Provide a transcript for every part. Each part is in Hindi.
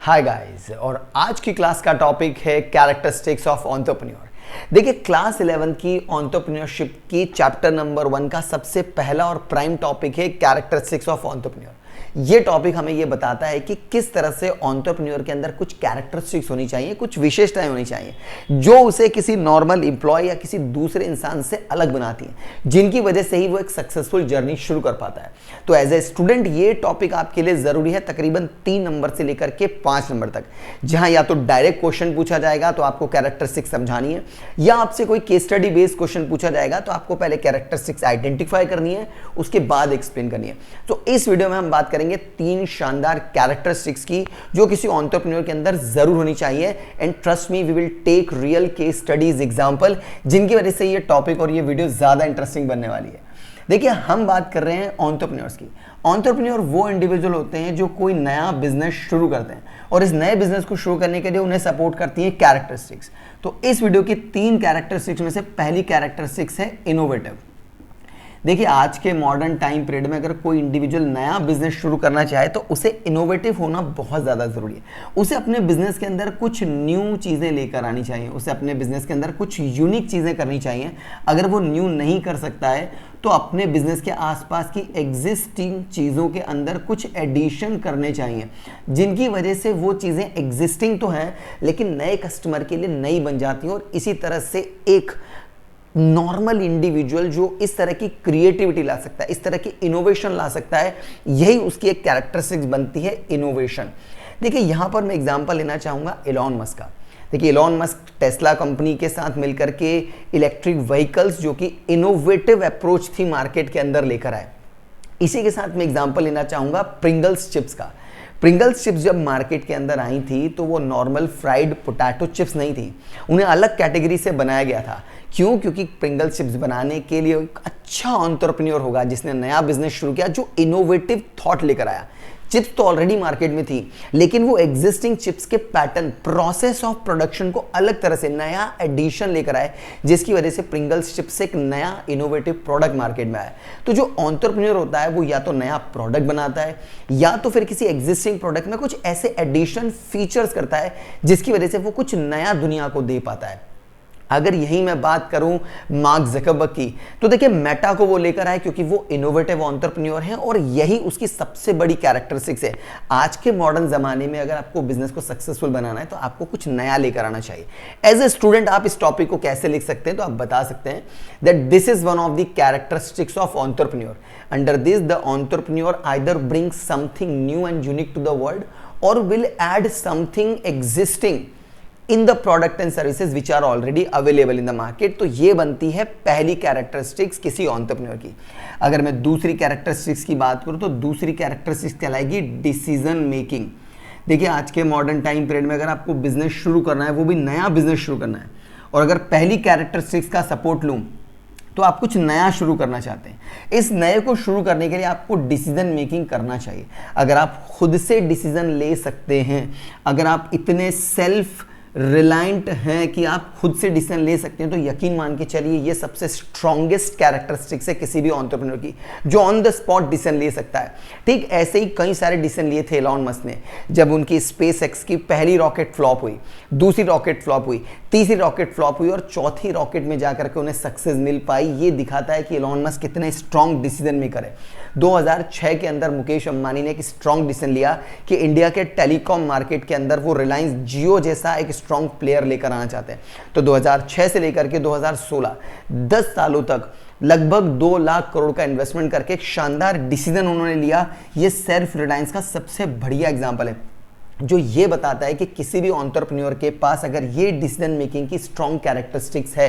हाय गाइस, और आज की क्लास का टॉपिक है कैरेक्टरिस्टिक्स ऑफ एंटरप्रेन्योर। देखिए, क्लास 11 की एंटरप्रेन्योरशिप की चैप्टर नंबर 1 का सबसे पहला और प्राइम टॉपिक है कैरेक्टरिस्टिक्स ऑफ एंटरप्रेन्योर। ये टॉपिक हमें ये बताता है कि किस तरह से एंटरप्रेन्योर के अंदर कुछ कैरेक्टरिस्टिक्स होनी चाहिए, कुछ विशेषताएं होनी चाहिए जो उसे किसी नॉर्मल एम्प्लॉय या किसी दूसरे इंसान से अलग बनाती हैं, जिनकी वजह से ही वो एक सक्सेसफुल जर्नी शुरू कर पाता है। तो एज ए स्टूडेंट ये टॉपिक आपके लिए जरूरी है, तकरीबन 3 नंबर से लेकर के 5 नंबर तक, जहां या तो डायरेक्ट क्वेश्चन पूछा जाएगा तो आपको कैरेक्टरिस्टिक्स समझानी है, या आपसे कोई केस स्टडी बेस्ड क्वेश्चन पूछा जाएगा तो आपको पहले कैरेक्टरिस्टिक्स आइडेंटिफाई करनी है, उसके बाद एक्सप्लेन करनी है। तो इस वीडियो में हम बात करेंगे 3 शानदार कैरेक्टरिस्टिक्स की जो किसी एंटरप्रेन्योर के अंदर जरूर होनी चाहिए। And trust me, we will take real case studies example, जिनकी वजह से ये टॉपिक और ये वीडियो ज्यादा इंटरेस्टिंग बनने वाली है। देखिए, हम बात कर रहे हैं एंटरप्रेन्योर्स की। एंटरप्रेन्योर वो इंडिविजुअल होते हैं जो कोई नया बिजनेस शुरू करते हैं, और इस नए बिजनेस को शुरू करने के लिए उन्हें सपोर्ट करती है कैरेक्टरिस्टिक्स। तो इस वीडियो की 3 कैरेक्टरिस्टिक्स में से पहली कैरेक्टरिस्टिक्स है इनोवेटिव। देखिए, आज के मॉडर्न टाइम पीरियड में अगर कोई इंडिविजुअल नया बिजनेस शुरू करना चाहे तो उसे इनोवेटिव होना बहुत ज़्यादा ज़रूरी है। उसे अपने बिजनेस के अंदर कुछ न्यू चीज़ें लेकर आनी चाहिए, उसे अपने बिजनेस के अंदर कुछ यूनिक चीज़ें करनी चाहिए। अगर वो न्यू नहीं कर सकता है तो अपने बिजनेस के आसपास की एग्जिस्टिंग चीज़ों के अंदर कुछ एडिशन करने चाहिए, जिनकी वजह से वो चीज़ें एग्जिस्टिंग तो हैं लेकिन नए कस्टमर के लिए नई बन जाती हैं। और इसी तरह से एक नॉर्मल इंडिविजुअल जो इस तरह की क्रिएटिविटी ला सकता है, इस तरह की इनोवेशन ला सकता है, यही उसकी एक कैरेक्टरिस्टिक्स बनती है, इनोवेशन। देखिए, यहां पर मैं एग्जांपल लेना चाहूंगा एलॉन मस्क का। देखिए, एलॉन मस्क टेस्ला कंपनी के साथ मिलकर के इलेक्ट्रिक व्हीकल्स जो कि इनोवेटिव अप्रोच थी मार्केट के अंदर लेकर आए। इसी के साथ मैं एग्जांपल लेना चाहूंगा प्रिंगल्स चिप्स का। प्रिंगल्स चिप्स जब मार्केट के अंदर आई थी तो वो नॉर्मल फ्राइड पोटैटो चिप्स नहीं थी, उन्हें अलग कैटेगरी से बनाया गया था। क्यों? क्योंकि प्रिंगल्स चिप्स बनाने के लिए एक अच्छा एंटरप्रेन्योर होगा जिसने नया बिजनेस शुरू किया, जो इनोवेटिव थॉट लेकर आया। चिप्स तो ऑलरेडी मार्केट में थी, लेकिन वो एग्जिस्टिंग चिप्स के पैटर्न, प्रोसेस ऑफ प्रोडक्शन को अलग तरह से नया एडिशन लेकर आए, जिसकी वजह से प्रिंगल्स चिप्स से एक नया इनोवेटिव प्रोडक्ट मार्केट में आया। तो जो एंटरप्रेन्योर होता है वो या तो नया प्रोडक्ट बनाता है, या तो फिर किसी एग्जिस्टिंग प्रोडक्ट में कुछ ऐसे एडिशन फीचर्स करता है जिसकी वजह से वो कुछ नया दुनिया को दे पाता है। अगर यही मैं बात करूं मार्क ज़करबर्ग की, तो देखिए, मेटा को वो लेकर आए क्योंकि वो इनोवेटिव एंटरप्रेन्योर है और यही उसकी सबसे बड़ी कैरेक्टरिस्टिक्स है। आज के मॉडर्न जमाने में अगर आपको बिजनेस को सक्सेसफुल बनाना है तो आपको कुछ नया लेकर आना चाहिए। एज ए स्टूडेंट आप इस टॉपिक को कैसे लिख सकते हैं? तो आप बता सकते हैं that this is one of the characteristics of entrepreneur. Under this the entrepreneur either brings something new and unique to the world और will add something existing in the product and services which are already available in the market. तो ये बनती है पहली कैरेक्टरिस्टिक्स किसी एंटरप्रेन्योर की। अगर मैं दूसरी कैरेक्टरिस्टिक्स की बात करूं तो दूसरी कैरेक्टरिस्टिक्स कहलाएगी डिसीजन मेकिंग। देखिए, आज के मॉडर्न टाइम पीरियड में अगर आपको बिजनेस शुरू करना है, वो भी नया बिजनेस शुरू करना है, और अगर पहली कैरेक्टरिस्टिक्स का सपोर्ट लूं तो आप कुछ नया शुरू करना चाहते हैं। इस नए को शुरू करने के लिए आपको डिसीजन मेकिंग करना चाहिए। अगर आप खुद से डिसीजन ले सकते हैं, अगर आप इतने सेल्फ रिलायंट हैं कि आप खुद से डिसीजन ले सकते हैं, तो यकीन मान के चलिए ये सबसे स्ट्रॉन्गेस्ट कैरेक्टरिस्टिक्स है किसी भी एंटरप्रेन्योर की, जो ऑन द स्पॉट डिसीजन ले सकता है। ठीक ऐसे ही कई सारे डिसीजन लिए थे एलॉन मस्क ने। जब उनकी स्पेसएक्स की पहली रॉकेट फ्लॉप हुई, दूसरी रॉकेट फ्लॉप हुई, तीसरी रॉकेट फ्लॉप हुई और चौथी रॉकेट में जाकर के उन्हें सक्सेस मिल पाई, ये दिखाता है कि एलॉन मस्क कितने स्ट्रॉन्ग डिसीजन मेकर है। 2006 के अंदर मुकेश अंबानी ने एक स्ट्रॉन्ग डिसीजन लिया कि इंडिया के टेलीकॉम मार्केट के अंदर वो रिलायंस जियो जैसा एक स्ट्रॉन्ग प्लेयर लेकर आना चाहते हैं। तो 2006 से लेकर के 2016 10 सालों तक लगभग 2 लाख करोड़ का इन्वेस्टमेंट करके एक शानदार डिसीजन उन्होंने लिया। ये सेल्फ रिलायंस का सबसे बढ़िया एग्जांपल है, जो ये बताता है कि किसी भी एंटरप्रेन्योर के पास अगर ये डिसीजन मेकिंग की स्ट्रॉन्ग कैरेक्टरिस्टिक्स है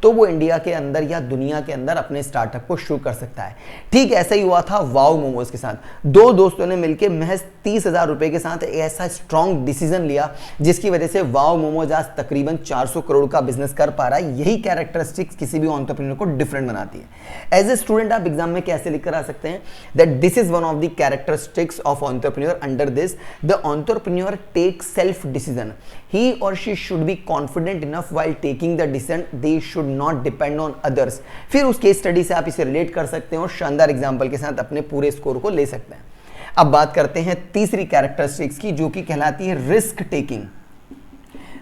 तो वो इंडिया के अंदर या दुनिया के अंदर अपने स्टार्टअप को शुरू कर सकता है। ठीक ऐसा ही हुआ था वाओ मोमोज के साथ। 2 दोस्तों ने मिलकर महज 30,000 रुपए के साथ ऐसा स्ट्रॉन्ग डिसीजन लिया जिसकी वजह से वाओ मोमोज आज तकरीबन 400 करोड़ का बिजनेस कर पा रहा है। यही कैरेक्टरिस्टिक्स किसी भी एंटरप्रेन्योर को डिफरेंट बनाती है। एज ए स्टूडेंट आप एग्जाम में कैसे लिख कर आ सकते हैं that this is one of the characteristics of entrepreneur. Under this the entrepreneur take self decision. He और she should be confident enough while taking the decision, they should not depend on others. फिर उस केस स्टडी से आप इसे रिलेट कर सकते हैं और शानदार एग्जांपल के साथ अपने पूरे स्कोर को ले सकते हैं। अब बात करते हैं तीसरी कैरेक्टरिस्टिक्स की, जो कि कहलाती है risk taking.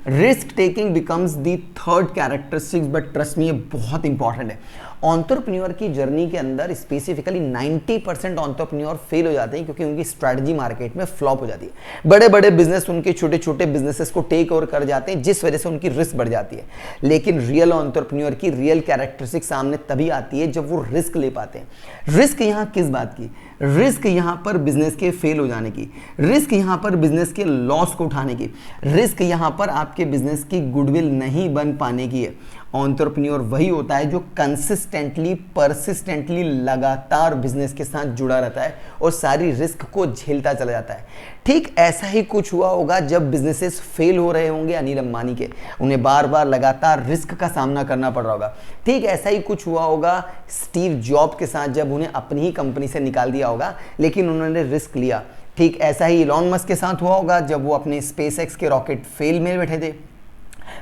Risk taking becomes the third characteristics, but trust me ये बहुत इंपॉर्टेंट है। एंटरप्रेन्योर की जर्नी के अंदर स्पेसिफिकली 90% एंटरप्रेन्योर फेल हो जाते हैं क्योंकि उनकी स्ट्रैटेजी मार्केट में फ्लॉप हो जाती है। बड़े बड़े बिजनेस उनके छोटे छोटे बिजनेसेस को टेक ओवर कर जाते हैं, जिस वजह से उनकी रिस्क बढ़ जाती है। लेकिन रियल एंटरप्रेन्योर की रियल कैरेक्टरिस्टिक सामने तभी आती है जब वो रिस्क ले पाते हैं। रिस्क यहाँ किस बात की? रिस्क यहाँ पर बिजनेस के फेल हो जाने की, रिस्क यहाँ पर बिजनेस के लॉस को उठाने की, रिस्क यहाँ पर आपके बिजनेस की गुडविल नहीं बन पाने की है। एंटरप्रेन्योर वही होता है जो कंसिस्टेंटली, परसिस्टेंटली, लगातार बिजनेस के साथ जुड़ा रहता है और सारी रिस्क को झेलता चला जाता है। ठीक ऐसा ही कुछ हुआ होगा जब बिजनेसेस फेल हो रहे होंगे अनिल अंबानी के, उन्हें बार बार लगातार रिस्क का सामना करना पड़ रहा होगा। ठीक ऐसा ही कुछ हुआ होगा स्टीव जॉब के साथ, जब उन्हें अपनी ही कंपनी से निकाल दिया होगा लेकिन उन्होंने रिस्क लिया। ठीक ऐसा ही इलॉन मस्क के साथ हुआ होगा जब वो अपने स्पेसएक्स के रॉकेट फेल में बैठे थे।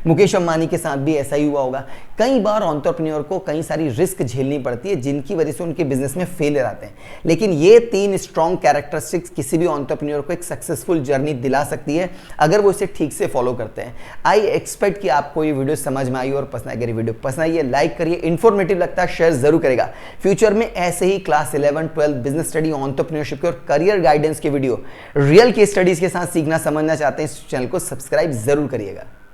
मुकेश अंबानी के साथ भी ऐसा ही हुआ होगा। कई बार एंटरप्रेन्योर को कई सारी रिस्क झेलनी पड़ती है जिनकी वजह से उनके बिजनेस में फेलियर आते हैं। लेकिन ये 3 स्ट्रॉन्ग कैरेक्टरिस्टिक्स किसी भी एंटरप्रेन्योर को एक सक्सेसफुल जर्नी दिला सकती है अगर वो इसे ठीक से फॉलो करते हैं। आई एक्सपेक्ट कि आपको ये वीडियो समझ में आई और पसंद। अगर ये वीडियो पसंद आई है लाइक करिए, इन्फॉर्मेटिव लगता है शेयर जरूर करेगा। फ्यूचर में ऐसे ही क्लास 11-12 बिजनेस स्टडी, एंटरप्रेन्योरशिप के और करियर गाइडेंस के वीडियो रियल केस स्टडीज के साथ सीखना समझना चाहते हैं, इस चैनल को सब्सक्राइब जरूर करिएगा।